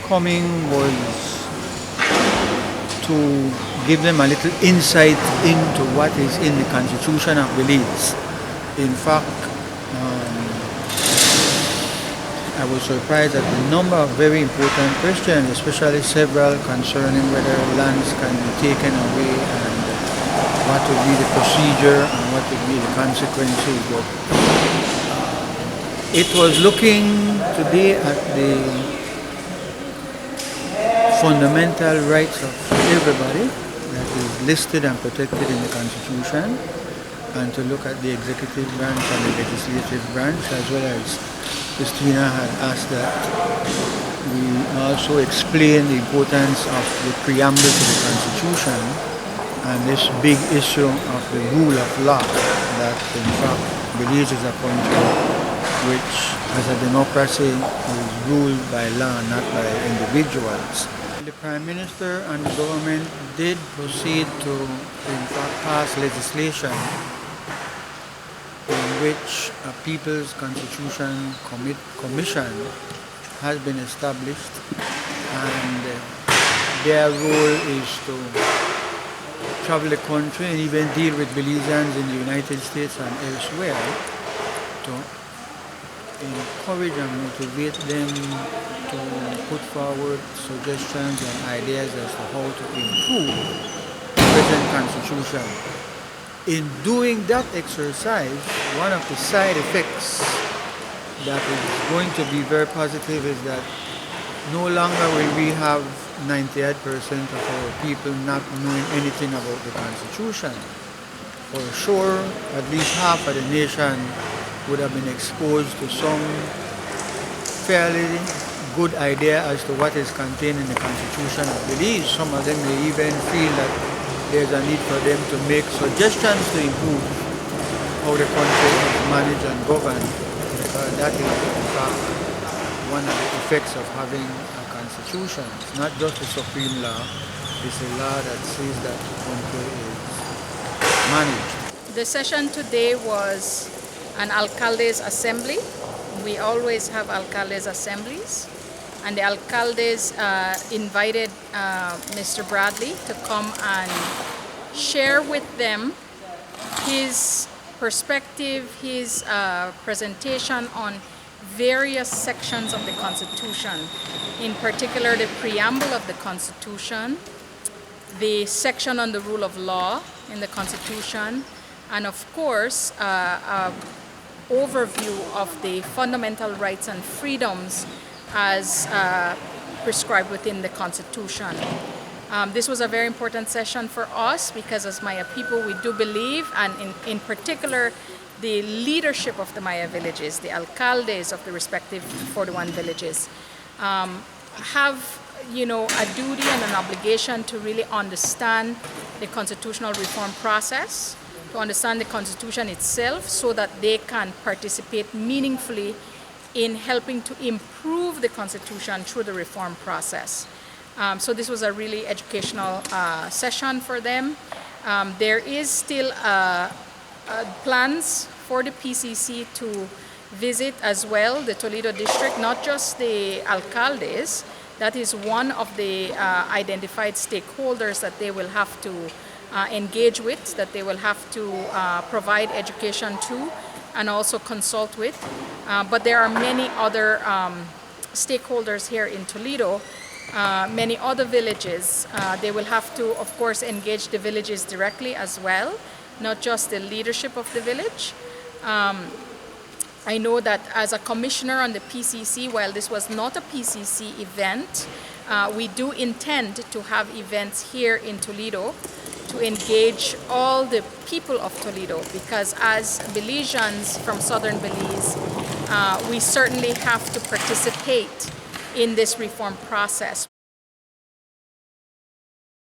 coming was to give them a little insight into what is in the Constitution of Belize. In fact, I was surprised at the number of very important questions, especially several concerning whether lands can be taken away and what would be the procedure and what would be the consequences. But it was looking today at the fundamental rights of everybody that is listed and protected in the Constitution, and to look at the executive branch and the legislative branch, as well as Christina had asked that we also explain the importance of the preamble to the Constitution and this big issue of the rule of law, that in fact Belize is a country which, as a democracy, is ruled by law, not by individuals. The Prime Minister and the government did proceed to, in fact, pass legislation in which a People's Constitution Commission has been established, and their role is to travel the country and even deal with Belizeans in the United States and elsewhere to encourage and motivate them to put forward suggestions and ideas as to how to improve the present Constitution. In doing that exercise, one of the side effects that is going to be very positive is that no longer will we have 98% of our people not knowing anything about the Constitution. For sure, at least half of the nation would have been exposed to some fairly good idea as to what is contained in the Constitution of Belize. Some of them may even feel that there's a need for them to make suggestions to improve how the country is managed and governed, because that is in fact one of the effects of having a constitution. It's not just a supreme law, it's a law that says that the country is managed. The session today was an alcalde's assembly. We always have alcalde's assemblies, and the alcaldes invited Mr. Bradley to come and share with them his perspective, his presentation on various sections of the Constitution, in particular the preamble of the Constitution, the section on the rule of law in the Constitution, and of course overview of the fundamental rights and freedoms as prescribed within the Constitution. This was a very important session for us because as Maya people we do believe, and in particular the leadership of the Maya villages, the alcaldes of the respective 41 villages, have a duty and an obligation to really understand the constitutional reform process, to understand the Constitution itself, so that they can participate meaningfully in helping to improve the Constitution through the reform process. So this was a really educational session for them. There is still plans for the PCC to visit as well the Toledo district, not just the alcaldes. That is one of the identified stakeholders that they will have to engage with, that they will have to provide education to and also consult with. But there are many other stakeholders here in Toledo, many other villages. They will have to, of course, engage the villages directly as well, not just the leadership of the village. I know that as a commissioner on the PCC, while this was not a PCC event, we do intend to have events here in Toledo to engage all the people of Toledo, because as Belizeans from southern Belize, we certainly have to participate in this reform process.